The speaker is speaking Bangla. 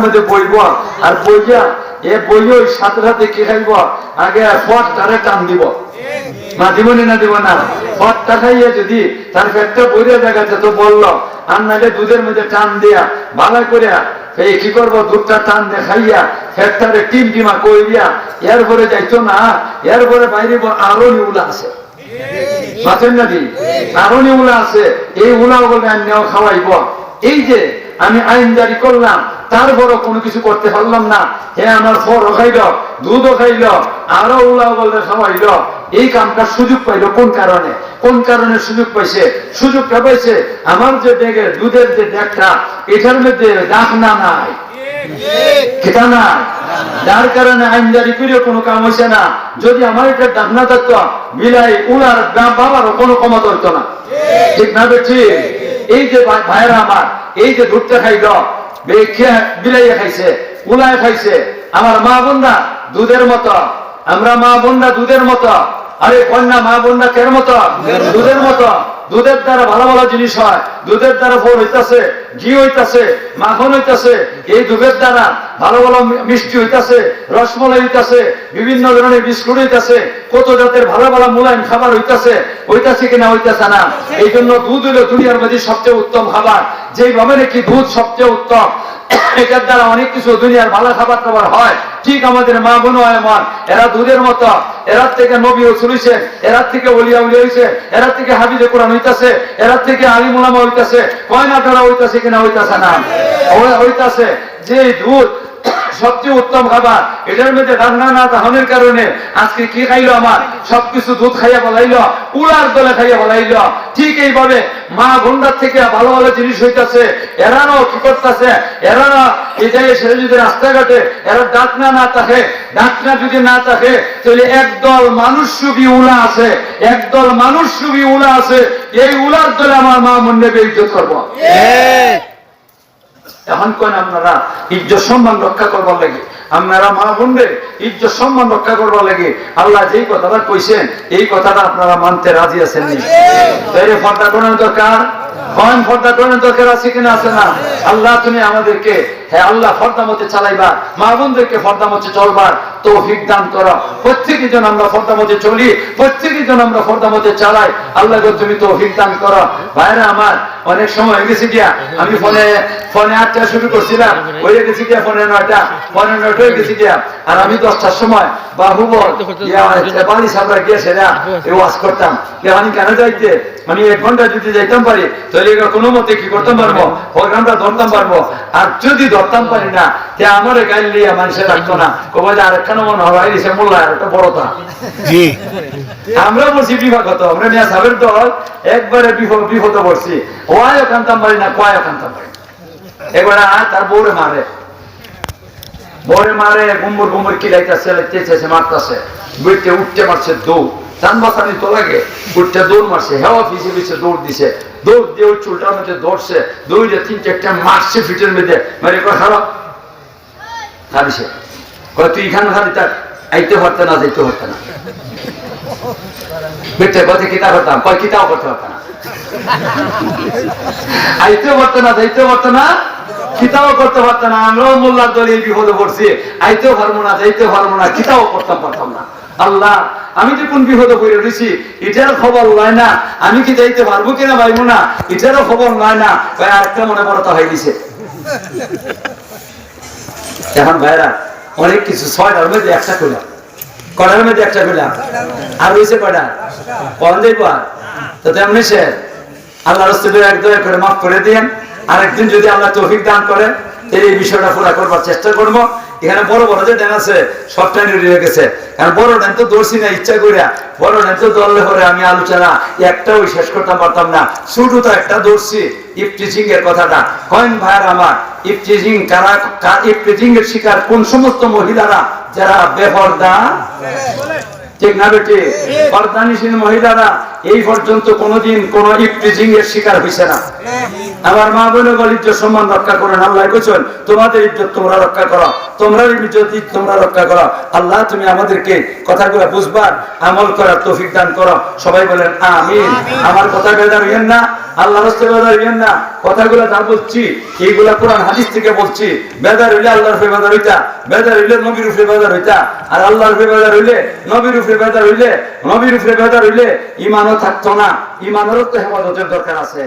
মধ্যে বইব আর বইয়া এ বইও সাথে সাথে কি খাইব আগে ফটটারে টান দিব না দিব না দিব না ফটটা খাইয়ে যদি তার পেটটা বইরে জায়গাতে তো বললো আর নাহলে দুধের মধ্যে টান দিয়া ভালো করিয়া এই কি করবো দুধটা টান দিয়ে খাইয়া পেটটারে টিম টিমা করিয়া এরপরে যাইতো না এরপরে বাইরে আরো নিউলা আছে বাঁচেন নাকি আরো নিউলা আছে এই উলা বলে নেওয়া খাওয়াইব এই যে আমি আইন জারি করলাম তারপরও কোনো কিছু করতে পারলাম না হে আমার ফরও খাইল দুধও খাইল আরো উলা বলে খাওয়াইল এই কামটা সুযোগ পাইল কোন কারণে সুযোগ পাইছে সুযোগটা পাইছে আমার যে ডেকে দুধের যে ডেকটা এটার মধ্যে ডাকনা নাই খেতা না যার কারণে আইন জারি করে কোনো কাম হয়েছে না যদি আমার এটা ডাকনা থাকতো বিলাই উলার বাবারও কোনো ক্ষমতা হইতো না ঠিক না বেঠি এই যে ভাইরা আমার এই যে দুধটা খাইল বিলাইয়া খাইছে উলায় খাইছে আমার মা বোনরা দুধের মতো আমরা মা বোনরা দুধের মতো আরে কন্যা মা বোনরা কের মতো দুধের মতো দুধের দ্বারা ভালো ভালো জিনিস হয় দুধের দ্বারা ফল হইতাছে ঘি হইতাছে মাখন হইতাছে এই দুধের দ্বারা ভালো ভালো মিষ্টি হইতাছে রসমলাই হইতাছে বিভিন্ন ধরনের বিস্কুট হইতাছে কত জাতের ভালো ভালো মুলায়ম খাবার হইতাছে কিনা হইতাছে না এই জন্য দুধ হইল দুনিয়ার মধ্যে সবচেয়ে উত্তম খাবার যেইভাবে নাকি দুধ সবচেয়ে উত্তম এটার দ্বারা অনেক কিছু দুনিয়ার ভালো খাবার টাবার হয় ঠিক আমাদের মা বোন এমন এরা দুধের মতো এরার থেকে নবী রাসূল হইছে এরার থেকে ওলিয়া হইছে এরার থেকে হাফিজে কোরআন হইতাছে এরার থেকে আলিম উলামা হইতাছে কয় না তারা হইতাছে কিনা হইতাছে না হইতাছে যে দুধ সবচেয়ে উত্তম খাবার এটার মধ্যে রান্না না দাহনের কারণে আজকে কি খাইলো আমার সবকিছু দুধ খাইয়া বলাইলো উলার দলে খাইয়া বলাইলো ঠিক এইভাবে মা বোনদার থেকে ভালো ভালো জিনিস হইতাছে এরাও কি করতেছে এরাও এই জায়গায় সেটা যদি রাস্তাঘাটে এরা ডাকনা না থাকে ডাকনা যদি না থাকে তাহলে একদল মানুষরূপী উলা আছে একদল মানুষরূপী উলা আছে এই উলার দলে আমার মা বোন নেবে ইজ্জত করবো এখন কেন আপনারা ইজ্জত সম্মান রক্ষা করবার লাগে আপনারা মা বোনদের ইজ্জত সম্মান রক্ষা করবার লাগে আল্লাহ যেই কথাটা কইছেন এই কথাটা আপনারা মানতে রাজি আছেন নি তাইলে ফর্দা করার দরকার কোন ফর্দা করার দরকার আছে কিনা আছে না আল্লাহ তুমি আমাদেরকে হ্যাঁ আল্লাহ ফর্দা মতে চালাইবার মা বোনদেরকে ফর্দা মতে চলবার তৌফিক দান করো প্রত্যেকই জন আমরা ফর্দা মতে চলি প্রত্যেকই জন আমরা ফর্দা মতে চালাই আল্লাহ তুমি তৌফিক দান করো ভাইরা আমার অনেক সময় হয়ে গেছে গিয়া আমি ফোনে 8টা শুরু করছিলাম হয়ে গেছি গিয়া ফোনে 9টা হয়ে গেছি গিয়া আর আমি 10টার সময় বাহুবল বাড়ি সাবরা গিয়ে সেরা ওয়াজ করতাম আমি কেন যাইতে মানে 1 ঘন্টা যদি যাইতাম পারি তাহলে কোনো মতে কি করতাম পারবো প্রোগ্রামটা ধরতাম পারবো আর যদি ধরতাম পারি না তে আমার গাইল লিয়া মানুষের রাখতো না কবে যে আরেকখানে মনে হয় সে মোল্লা একটা বড়তা আমরা বলছি বিভাগত আমরা মিয়া সাহেবের দল একবারে বিপদে পড়ছি ওয়াইও কানতাম পারি না কয়ও কানতাম পারি এবারে তার বউরে মারে গুম্বর কিলাইতেছে লেগতেছে মারতেছে বুঝতে উঠতে মারছে দৌড় চান বাসানি তো লাগে উঠতে দৌড় মারছে হেওয়া পিছিয়ে দৌড় দিছে দৌড় দিয়ে ওই চুলটার মধ্যে দৌড়ছে দৌড়ে 3-4টা মারছে ফিটের মধ্যে মানে খারাপ খাবিছে তুই এখানে খাবি তার আইতে পারতে না যাইতে পারতে না বেটে কথা কিতা করতাম কয় কিতাও করতে পারত না আইতেও পারতো না যাইতেও পারতো না কিতাও করতে পারতো না আমরাও মোল্লার দলে বিপদে পড়ছি আইতেও পারবো না যাইতেও পারবো না কিতাও পারতাম না আল্লাহ আমি যে কোন বিপদে পড়ে রয়েছি এটার খবর লয় না আমি কি যাইতে পারবো কিনা পারবো না এটারও খবর লয় না ভাই আরেকটা মনে বড়তা হয়ে গেছে এখন ভাইরা অনেক কিছু 6টার মধ্যে একটা করলাম কটার মধ্যে একটা করলাম আর হয়েছে কটা কন দেখবো তো তেমনি সে আল্লাহ রাসূলের একদম করে মাফ করে দিয়েন আরেকদিন যদি আল্লাহ তৌফিক দান করে এই বিষয়টা পুরা করবার চেষ্টা করবো এখানে বড় বড় যে ড্যান আছে সবটা রেডি হয়ে গেছে কারণ বড় ড্যান তো দৌড়ছি না ইচ্ছা করিয়া বড় ড্যান তো দৌড়লে পরে আমি আলোচনা একটাও শেষ করতে পারতাম না শুধু তো একটা দৌড়ছি ইফটিজিং এর কথাটা কয়েন ভাইয়ার আমার ইফটিজিং কারা ইফটিজিং এর শিকার কোন সমস্ত মহিলারা যারা বেপরদা ঠিক না বেটি পর্দানিশীল মহিলারা এই পর্যন্ত কোনোদিন কোন ইফটিজিং এর শিকার হইছে না আমার মা বোনের ইজ্জত সম্মান রক্ষা করেন আল্লাহ কইছেন তোমাদের ইজ্জত তোমরা রক্ষা করো তোমরা ইজ্জত তোমরা রক্ষা করো আল্লাহ তুমি আমাদেরকে কথাগুলো বুঝবার আমল করার তৌফিক দান করো সবাই বলেন আমিন আমার কথা বেদার হইেন না আল্লাহর রাস্তায় বেজার হইয়েন না। কথাগুলো যা বলছি এইগুলা কোরআন হাদিস থেকে বলছি। বেজার হইলে আল্লাহর উপরে বেজার হইতা, বেজার হইলে নবীর উপরে বেজার হইতা। আর আল্লাহর উপরে বেজার হইলে, নবীর উপরে বেজার হইলে, নবীর উপরে বেজার হইলে ইমানও থাকতো না। ইমানেরও তো হেফাজতের দরকার আছে।